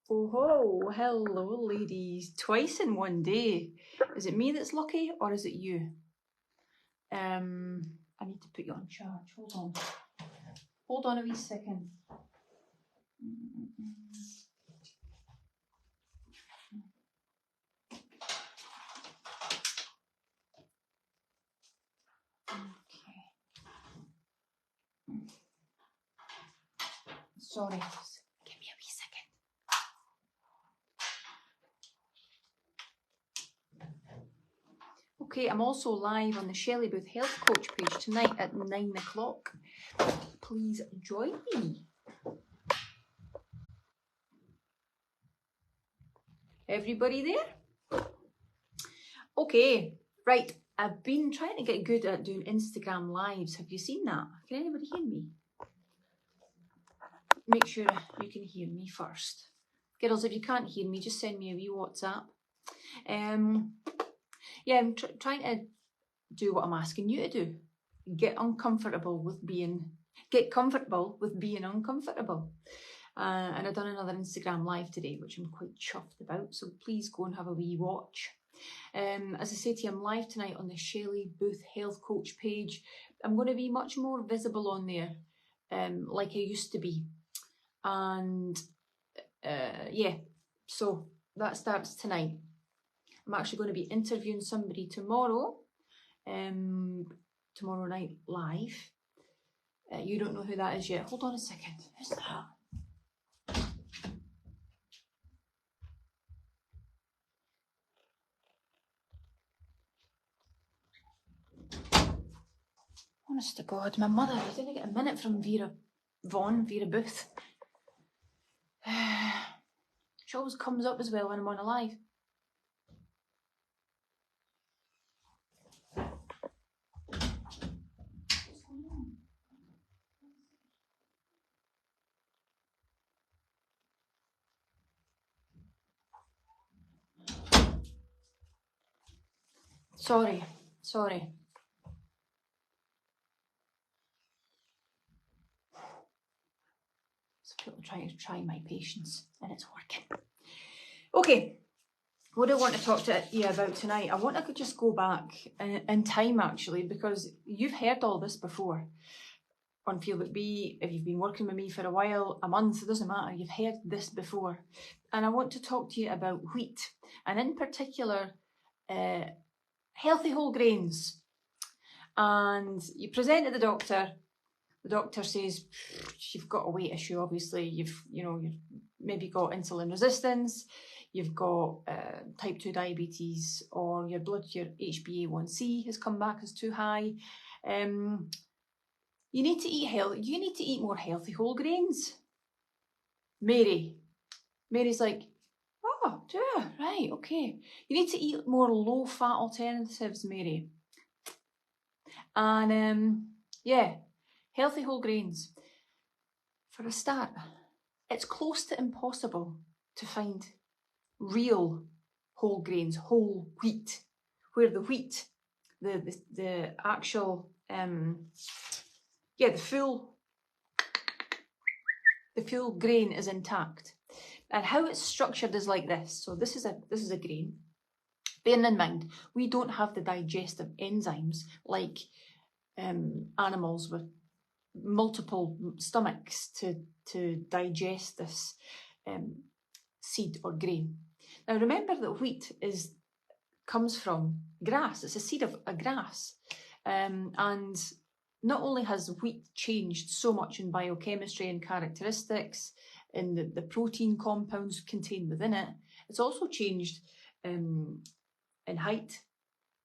Oh, hello, ladies. Twice in one day. Is it me that's lucky or is it you? I need to put you on charge. Hold on. Hold on a wee second. Okay. Sorry. Just give me a wee second. Okay, I'm also live on the Shelley Booth Health Coach page tonight at 9 o'clock. Please join me. Everybody there? Okay, right. I've been trying to get good at doing Instagram lives. Have you seen that? Can anybody hear me? Make sure you can hear me first. Girls, if you can't hear me, just send me a wee WhatsApp. Yeah, I'm trying to do what I'm asking you to do. Get comfortable with being uncomfortable. And I've done another Instagram live today, which I'm quite chuffed about. So please go and have a wee watch. As I say to you, I'm live tonight on the Shelley Booth Health Coach page. I'm going to be much more visible on there, like I used to be. And yeah, so that starts tonight. I'm actually going to be interviewing somebody tomorrow, tomorrow night live. You don't know who that is yet. Hold on a second. Who's that? Honest to God, my mother, I didn't get a minute from Vera Booth. She always comes up as well when I'm on a live. Sorry. So people trying to try my patience, and it's working. Okay, what I want to talk to you about tonight, I want to just go back in time actually, because you've heard all this before on Feel Book B. If you've been working with me for a while, a month, it doesn't matter, you've heard this before. And I want to talk to you about wheat, and in particular, healthy whole grains. And you present to the doctor says, you've got a weight issue, obviously, you've maybe got insulin resistance, you've got type 2 diabetes, or your HbA1c has come back as too high. You need to eat more healthy whole grains. Mary's like, oh, yeah, right, okay. You need to eat more low-fat alternatives, Mary. And yeah, healthy whole grains. For a start, it's close to impossible to find real whole grains, whole wheat, where the wheat, the actual, the full grain is intact. And how it's structured is like this. So this is a grain. Bearing in mind, we don't have the digestive enzymes like animals with multiple stomachs to digest this seed or grain. Now remember that wheat comes from grass. It's a seed of a grass, and not only has wheat changed so much in biochemistry and characteristics, in the protein compounds contained within it, it's also changed in height.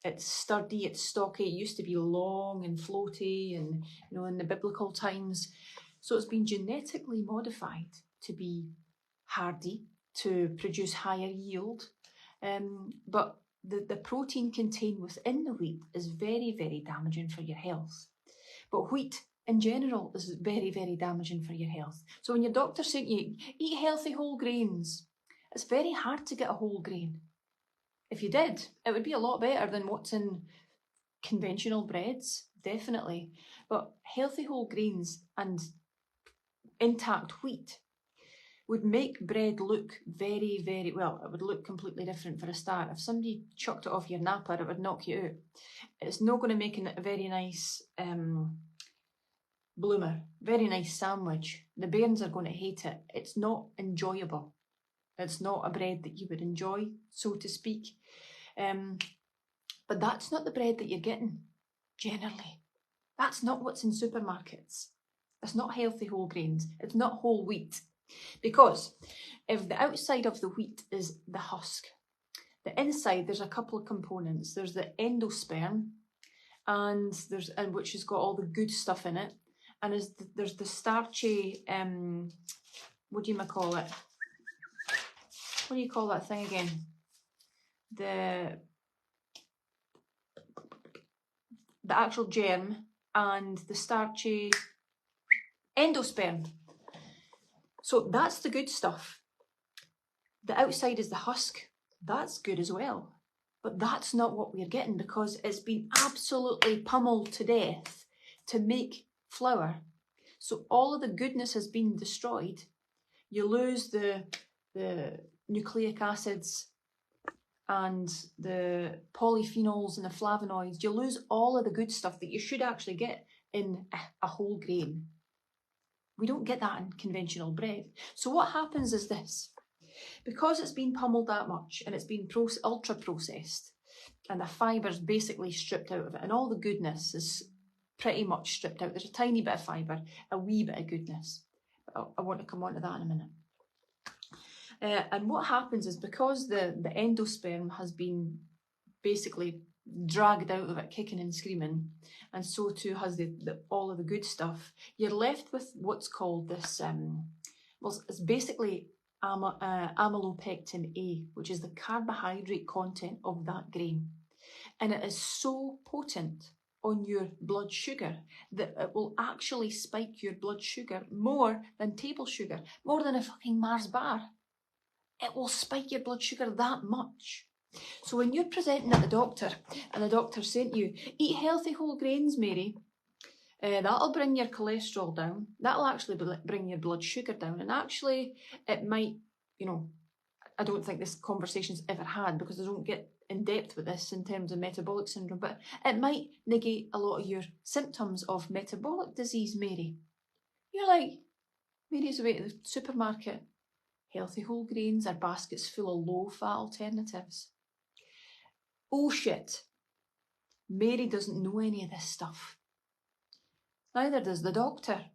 It's sturdy, it's stocky. It used to be long and floaty, and in the biblical times. So it's been genetically modified to be hardy, to produce higher yield. But the protein contained within the wheat is very, very damaging for your health. But wheat in general is very, very damaging for your health. So when your doctor said to you, eat healthy whole grains, it's very hard to get a whole grain. If you did, it would be a lot better than what's in conventional breads, definitely. But healthy whole grains and intact wheat, would make bread look very, very, well, it would look completely different for a start. If somebody chucked it off your napper, it would knock you out. It's not going to make a very nice bloomer, very nice sandwich. The bairns are going to hate it. It's not enjoyable. It's not a bread that you would enjoy, so to speak. But that's not the bread that you're getting, generally. That's not what's in supermarkets. It's not healthy whole grains. It's not whole wheat. Because if the outside of the wheat is the husk, the inside, there's a couple of components. There's the endosperm, and which has got all the good stuff in it. And there's the starchy, what do you call it? What do you call that thing again? The actual germ and the starchy endosperm. So that's the good stuff. The outside is the husk. That's good as well. But that's not what we're getting, because it's been absolutely pummeled to death to make flour. So all of the goodness has been destroyed. You lose the nucleic acids and the polyphenols and the flavonoids. You lose all of the good stuff that you should actually get in a whole grain. We don't get that in conventional bread. So what happens is this. Because it's been pummeled that much and it's been ultra processed, and the fiber's basically stripped out of it, and all the goodness is pretty much stripped out. There's a tiny bit of fiber, a wee bit of goodness. I want to come on to that in a minute. And what happens is, because the endosperm has been basically dragged out of it kicking and screaming, and so too has all of the good stuff, you're left with what's called this, well, it's basically amylopectin A, which is the carbohydrate content of that grain. And it is so potent on your blood sugar that it will actually spike your blood sugar more than table sugar, more than a fucking Mars bar. It will spike your blood sugar that much. So when you're presenting at the doctor and the doctor's saying to you, eat healthy whole grains, Mary, that'll bring your cholesterol down, that'll actually bring your blood sugar down, and actually it might, I don't think this conversation's ever had, because I don't get in depth with this in terms of metabolic syndrome, but it might negate a lot of your symptoms of metabolic disease, Mary. You're like, Mary's away to the supermarket. Healthy whole grains are baskets full of low-fat alternatives. Oh shit. Mary doesn't know any of this stuff. Neither does the doctor.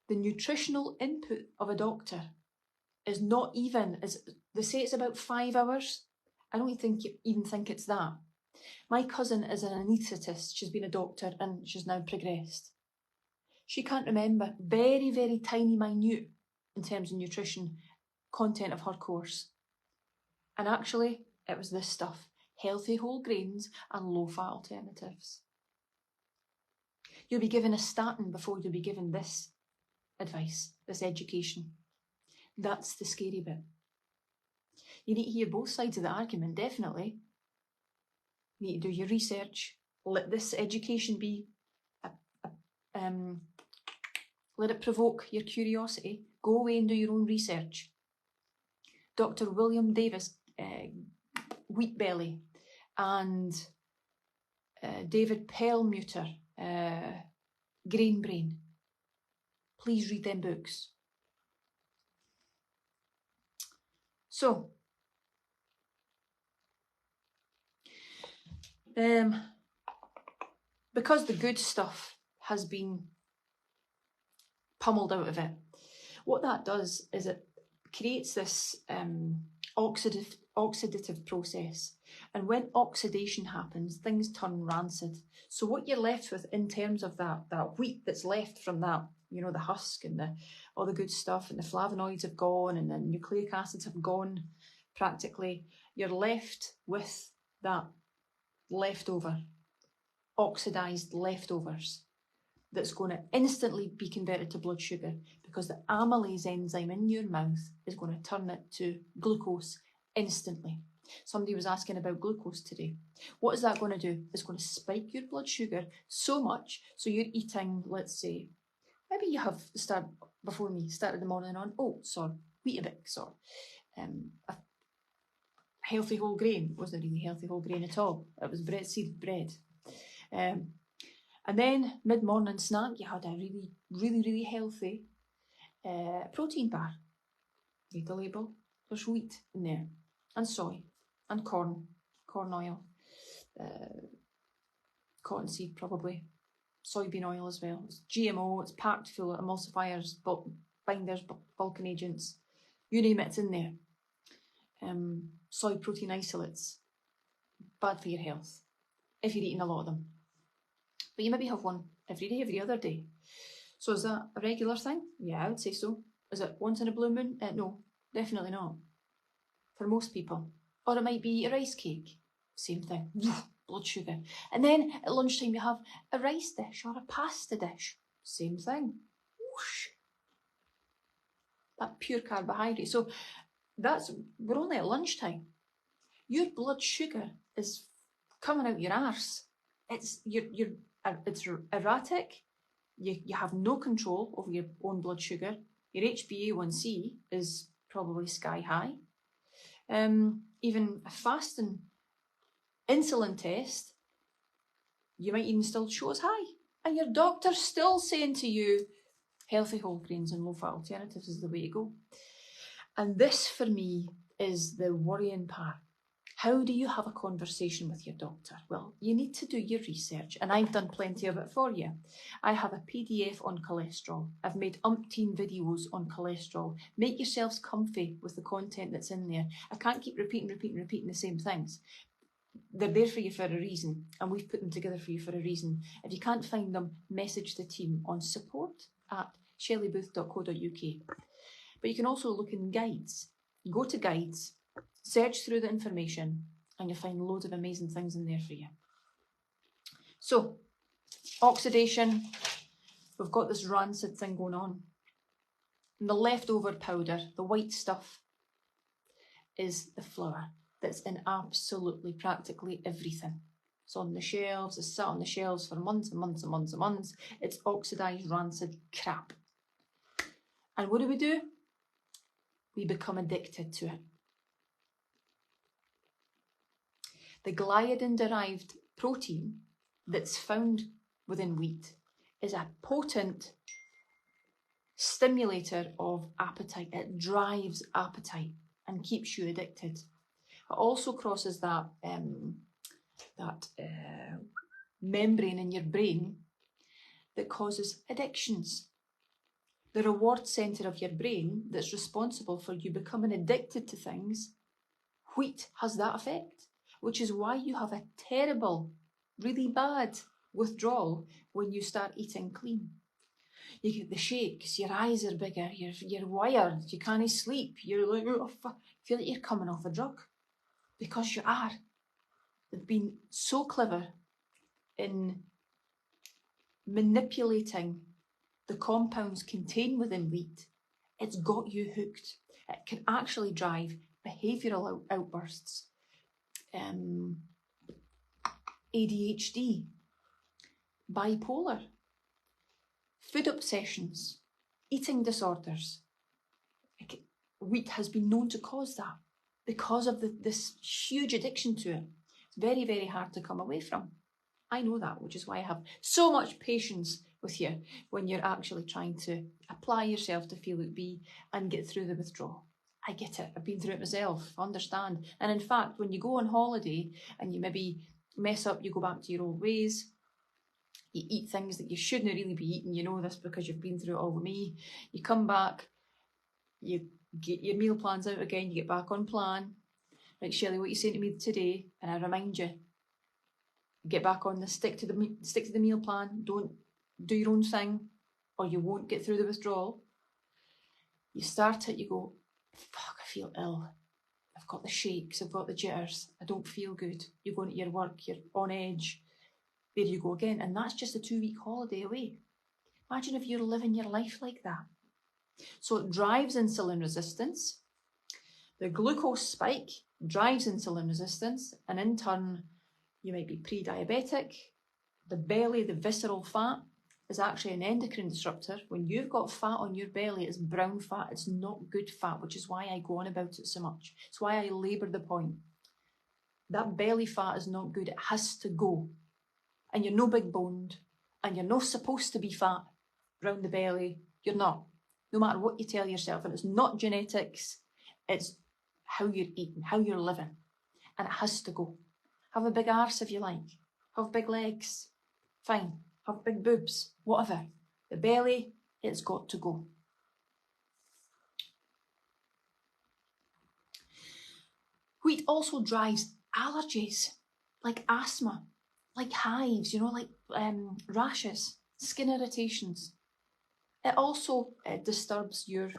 The nutritional input of a doctor is not even, as they say, it's about 5 hours. I don't even think it's that. My cousin is an anaesthetist. She's been a doctor and she's now progressed. She can't remember very, very tiny, minute in terms of nutrition content of her course. And actually, it was this stuff: healthy whole grains and low-fat alternatives. You'll be given a statin before you'll be given this advice, this education. That's the scary bit. You need to hear both sides of the argument, definitely. You need to do your research. Let this education be, let it provoke your curiosity. Go away and do your own research. Dr. William Davis, Wheatbelly, and David Perlmutter, Grain Brain. Please read them books. So, because the good stuff has been pummeled out of it, what that does is it creates this oxidative process. And when oxidation happens, things turn rancid. So what you're left with in terms of that wheat that's left from that, the husk and all the good stuff, and the flavonoids have gone and the nucleic acids have gone practically, you're left with that leftover, oxidized leftovers that's going to instantly be converted to blood sugar, because the amylase enzyme in your mouth is going to turn it to glucose instantly. Somebody was asking about glucose today. What is that going to do? It's going to spike your blood sugar so much, so you're eating, let's say, maybe you have started the morning on oats or Weetabix or a healthy whole grain. It wasn't really healthy whole grain at all. It was seeded bread. And then mid-morning snack, you had a really, really, really healthy protein bar. Read the label. There's wheat in there, and soy, and corn oil, cottonseed probably, soybean oil as well. It's GMO, it's packed full of emulsifiers, binders, bulking agents, you name it, it's in there. Soy protein isolates, bad for your health if you're eating a lot of them. But you maybe have one every day, every other day. So is that a regular thing? Yeah, I would say so. Is it once in a blue moon? No, definitely not. For most people. Or it might be a rice cake. Same thing. Blood sugar. And then at lunchtime you have a rice dish or a pasta dish. Same thing. Whoosh. That pure carbohydrate. So we're only at lunchtime. Your blood sugar is coming out your arse. It's erratic. You have no control over your own blood sugar. Your HbA1c is probably sky high. Even a fasting insulin test, you might even still show as high. And your doctor's still saying to you, healthy whole grains and low-fat alternatives is the way to go. And this, for me, is the worrying part. How do you have a conversation with your doctor? Well, you need to do your research, and I've done plenty of it for you. I have a PDF on cholesterol. I've made umpteen videos on cholesterol. Make yourselves comfy with the content that's in there. I can't keep repeating the same things. They're there for you for a reason, and we've put them together for you for a reason. If you can't find them, message the team on support@shelleybooth.co.uk. But you can also look in guides. Go to guides, search through the information, and you'll find loads of amazing things in there for you. So, oxidation, we've got this rancid thing going on. And the leftover powder, the white stuff, is the flour that's in absolutely practically everything. It's on the shelves, it's sat on the shelves for months and months and months and months. It's oxidised, rancid crap. And what do? We become addicted to it. The gliadin-derived protein that's found within wheat is a potent stimulator of appetite. It drives appetite and keeps you addicted. It also crosses that membrane in your brain that causes addictions. The reward centre of your brain that's responsible for you becoming addicted to things, wheat has that effect, which is why you have a terrible, really bad withdrawal when you start eating clean. You get the shakes, your eyes are bigger, you're wired, you can't sleep, you're like, oh, feel like you're coming off a drug. Because you are. They've been so clever in manipulating the compounds contained within wheat. It's got you hooked. It can actually drive behavioural outbursts, ADHD, bipolar, food obsessions, eating disorders. Wheat has been known to cause that because of this huge addiction to it. It's very, very hard to come away from. I know that, which is why I have so much patience with you when you're actually trying to apply yourself to Feel Look Be and get through the withdrawal. I get it. I've been through it myself. I understand. And in fact, when you go on holiday and you maybe mess up, you go back to your old ways, you eat things that you shouldn't really be eating. You know this because you've been through it all with me. You come back, you get your meal plans out again, you get back on plan. Right, Shelley, what you saying to me today? And I remind you, get back on the stick to the meal plan. Don't do your own thing, or you won't get through the withdrawal. You start it, you go, fuck, I feel ill. I've got the shakes, I've got the jitters, I don't feel good. You're going to your work, you're on edge. There you go again. And that's just a 2-week holiday away. Imagine if you're living your life like that. So it drives insulin resistance. The glucose spike drives insulin resistance, and in turn, you might be pre-diabetic. The belly, the visceral fat, is actually an endocrine disruptor. When you've got fat on your belly, it's brown fat, it's not good fat, which is why I go on about it so much. It's why I labour the point. That belly fat is not good, it has to go. And you're no big boned, and you're not supposed to be fat round the belly. You're not, no matter what you tell yourself. And it's not genetics, it's how you're eating, how you're living. And it has to go. Have a big arse if you like. Have big legs. Fine. Have big boobs. Whatever. The belly, it's got to go. Wheat also drives allergies, like asthma, like hives, like rashes, skin irritations. It also disturbs your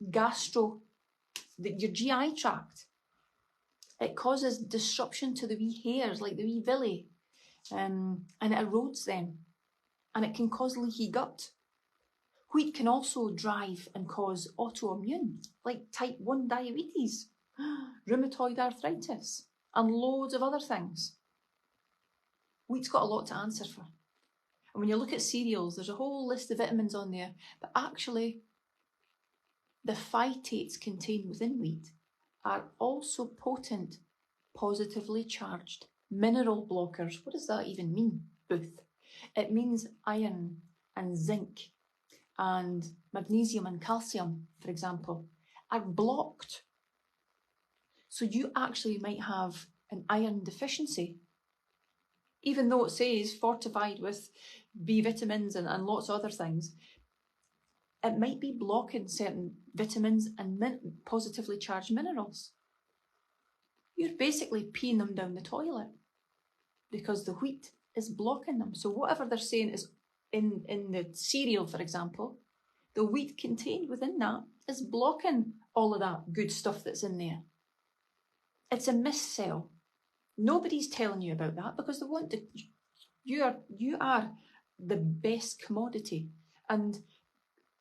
your GI tract. It causes disruption to the wee hairs, like the wee villi, and it erodes them. And it can cause leaky gut. Wheat can also drive and cause autoimmune, like type 1 diabetes, rheumatoid arthritis, and loads of other things. Wheat's got a lot to answer for. And when you look at cereals, there's a whole list of vitamins on there, but actually the phytates contained within wheat are also potent, positively charged mineral blockers. What does that even mean, Booth? It means iron and zinc and magnesium and calcium, for example, are blocked. So you actually might have an iron deficiency, even though it says fortified with B vitamins and lots of other things. It might be blocking certain vitamins and positively charged minerals. You're basically peeing them down the toilet because the wheat is blocking them. So whatever they're saying is in the cereal, for example, the wheat contained within that is blocking all of that good stuff that's in there. It's a missell. Nobody's telling you about that because they want to. You are the best commodity, and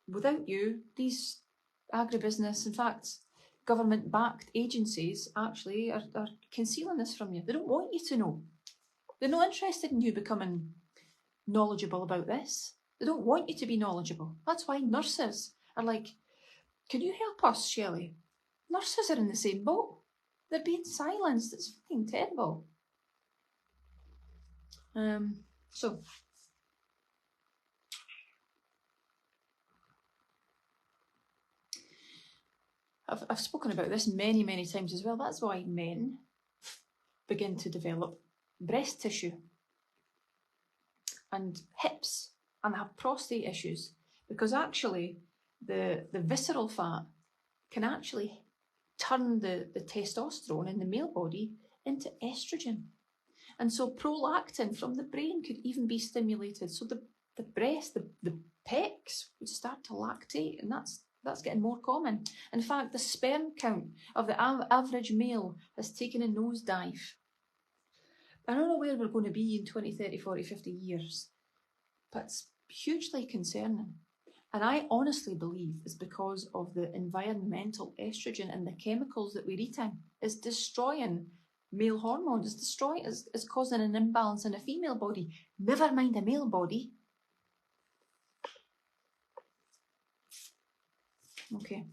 without you, these agribusiness, in fact, government-backed agencies actually are concealing this from you. They don't want you to know. They're not interested in you becoming knowledgeable about this. They don't want you to be knowledgeable. That's why nurses are like, can you help us, Shelley? Nurses are in the same boat. They're being silenced. It's fucking terrible. So I've spoken about this many, many times as well. That's why men begin to develop breast tissue and hips and have prostate issues, because actually the visceral fat can actually turn the testosterone in the male body into estrogen. And so prolactin from the brain could even be stimulated. So the breast, the pecs would start to lactate, and that's getting more common. In fact, the sperm count of the average male has taken a nosedive. I don't know where we're going to be in 20, 30, 40, 50 years, but it's hugely concerning. And I honestly believe it's because of the environmental estrogen and the chemicals that we're eating. It's destroying male hormones. It's causing an imbalance in a female body. Never mind a male body. Okay.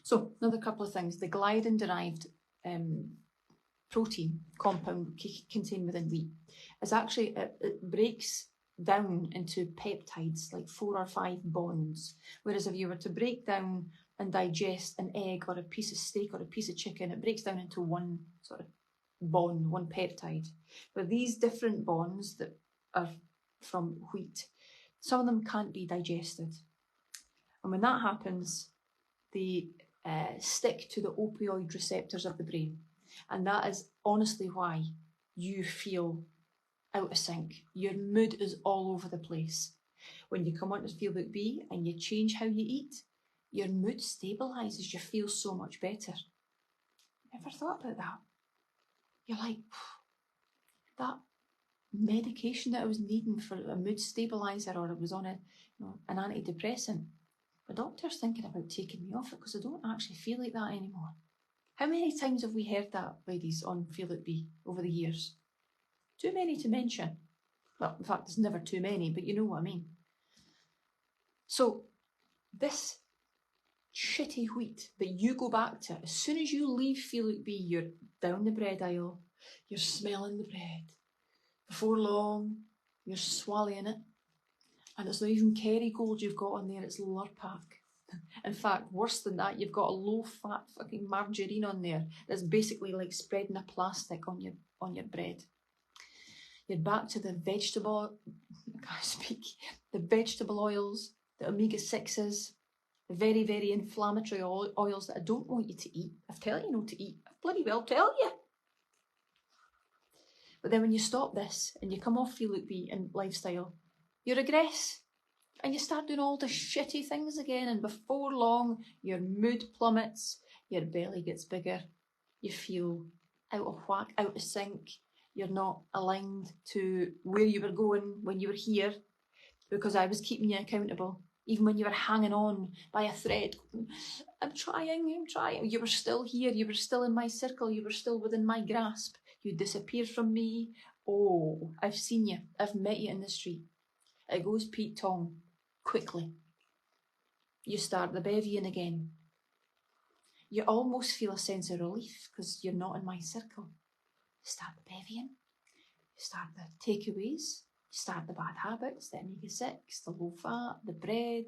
So another couple of things. The gliadin-derived protein compound contained within wheat is actually, it breaks down into peptides, like 4 or 5 bonds. Whereas if you were to break down and digest an egg or a piece of steak or a piece of chicken, it breaks down into one sort of bond, one peptide. But these different bonds that are from wheat, some of them can't be digested. And when that happens, they stick to the opioid receptors of the brain. And that is honestly why you feel out of sync. Your mood is all over the place. When you come on to Feel Book B and you change how you eat, your mood stabilises. You feel so much better. Ever thought about that? You're like, that medication that I was needing for a mood stabiliser, or I was on an antidepressant, the doctor's thinking about taking me off it because I don't actually feel like that anymore. How many times have we heard that, ladies, on Feel It Be over the years? Too many to mention. Well, in fact, there's never too many, but you know what I mean. So this shitty wheat that you go back to, as soon as you leave Feel It Be, you're down the bread aisle, you're smelling the bread. Before long, you're swallowing it. And it's not even Kerrygold you've got on there, it's Lurpak. In fact, worse than that, you've got a low-fat fucking margarine on there that's basically like spreading a plastic on your bread. You're back to the vegetable, I can't speak, the vegetable oils, the omega-6s, the very, very inflammatory oils that I don't want you to eat. I've told you not to eat. I've bloody well tell you. But then when you stop this and you come off Feel It Be and lifestyle, you regress. And you start doing all the shitty things again, and before long, your mood plummets, your belly gets bigger, you feel out of whack, out of sync, you're not aligned to where you were going when you were here, because I was keeping you accountable. Even when you were hanging on by a thread, I'm trying, you were still here, you were still in my circle, you were still within my grasp. You disappeared from me. Oh, I've seen you, I've met you in the street. It goes Pete Tong. Quickly. You start the bevying again. You almost feel a sense of relief because you're not in my circle. You start the bevying. You start the takeaways. You start the bad habits, the omega-6, the low fat, the bread,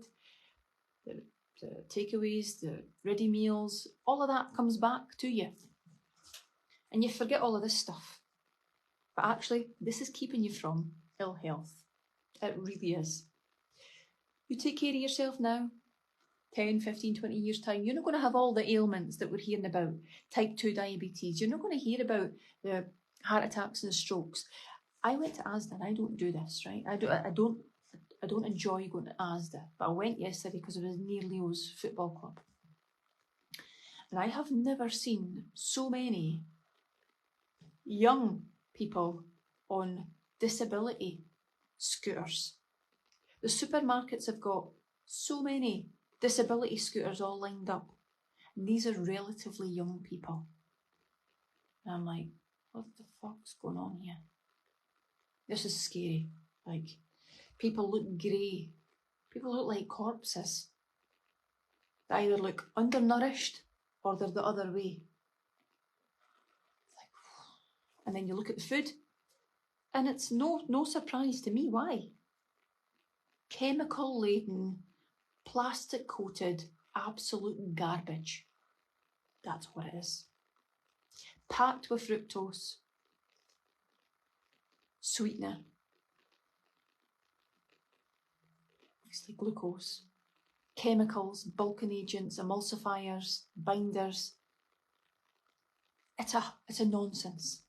the takeaways, the ready meals. All of that comes back to you. And you forget all of this stuff. But actually, this is keeping you from ill health. It really is. You take care of yourself now, 10, 15, 20 years' time, you're not going to have all the ailments that we're hearing about, type 2 diabetes. You're not going to hear about the heart attacks and strokes. I went to Asda, and I don't do this, right? I don't enjoy going to Asda, but I went yesterday because it was near Leo's football club. And I have never seen so many young people on disability scooters. The supermarkets have got so many disability scooters all lined up. And these are relatively young people. And I'm like, what the fuck's going on here? This is scary. Like, people look grey. People look like corpses. They either look undernourished or they're the other way. And then you look at the food, and it's no surprise to me. Why? Chemical-laden, plastic-coated, absolute garbage. That's what it is. Packed with fructose, sweetener, obviously glucose, chemicals, bulking agents, emulsifiers, binders. It's a nonsense.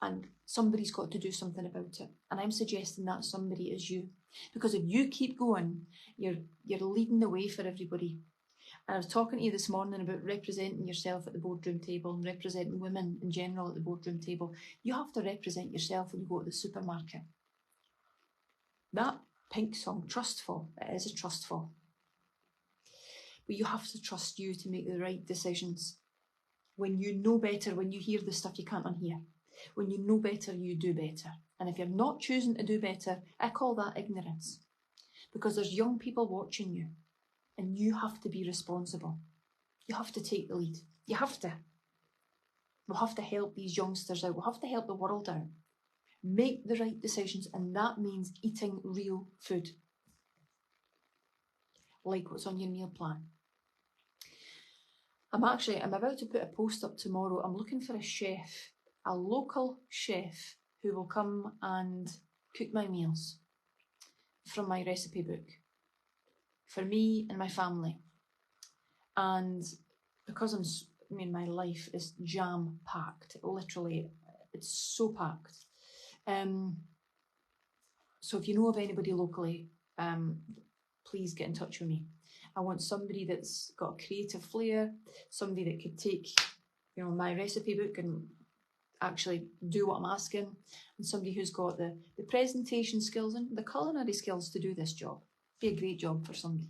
And somebody's got to do something about it. And I'm suggesting that somebody is you. Because if you keep going, you're leading the way for everybody. And I was talking to you this morning about representing yourself at the boardroom table and representing women in general at the boardroom table. You have to represent yourself when you go to the supermarket. That Pink song, Trustful, it is a trustful. But you have to trust you to make the right decisions. When you know better, when you hear the stuff you can't unhear. When you know better, you do better. And if you're not choosing to do better, I call that ignorance. Because there's young people watching you. And you have to be responsible. You have to take the lead. You have to. We'll have to help these youngsters out. We'll have to help the world out. Make the right decisions, and that means eating real food. Like what's on your meal plan. I'm about to put a post up tomorrow. I'm looking for a chef, a local chef who will come and cook my meals from my recipe book for me and my family. And because my life is jam-packed, literally, it's so packed. So if you know of anybody locally, please get in touch with me. I want somebody that's got a creative flair, somebody that could take, my recipe book and actually do what I'm asking, and somebody who's got the presentation skills and the culinary skills to do this job. Be a great job for somebody.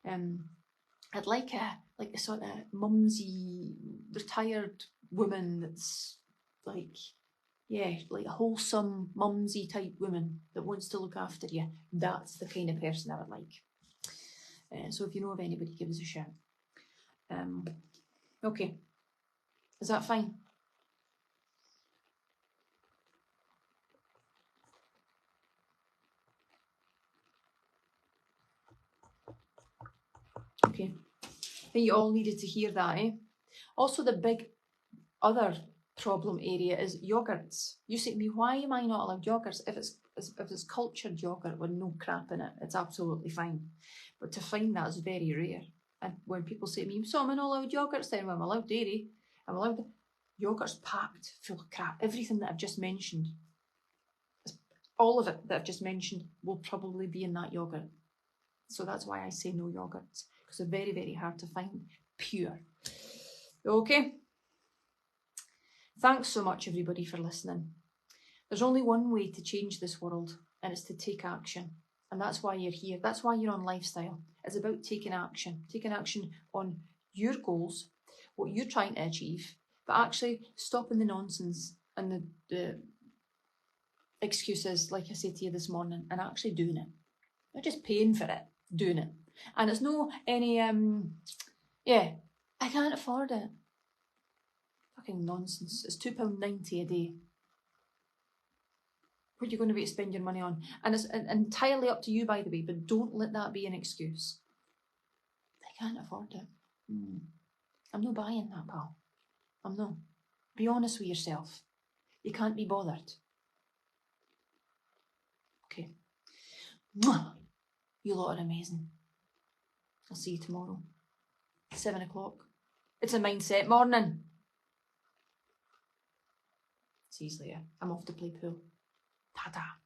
I'd like like a sort of mumsy, retired woman that's like, yeah, like a wholesome, mumsy type woman that wants to look after you. That's the kind of person I would like. So if you know of anybody, give us a shout. Okay, is that fine? Okay, I think you all needed to hear that, eh? Also, the big other problem area is yogurts. You say to me, why am I not allowed yogurts? If it's cultured yogurt with no crap in it, it's absolutely fine. But to find that is very rare. And when people say to me, so I'm not allowed yogurts, then I'm allowed dairy, I'm allowed yogurt's packed full of crap. Everything that I've just mentioned, all of it that I've just mentioned will probably be in that yogurt. So that's why I say no yogurts, because they're very, very hard to find pure. Okay. Thanks so much, everybody, for listening. There's only one way to change this world, and it's to take action. And that's why you're here. That's why you're on Lifestyle. It's about taking action on your goals, what you're trying to achieve, but actually stopping the nonsense and the excuses, like I said to you this morning, and actually doing it. Not just paying for it, doing it. And it's no any, I can't afford it. Fucking nonsense. It's £2.90 a day. What are you going to be to spend your money on? And it's entirely up to you, by the way, but don't let that be an excuse. I can't afford it. I'm not buying that, pal. I'm not. Be honest with yourself. You can't be bothered. Okay. You lot are amazing. I'll see you tomorrow. 7 o'clock. It's a mindset morning. See you later. I'm off to play pool. Ta-ta.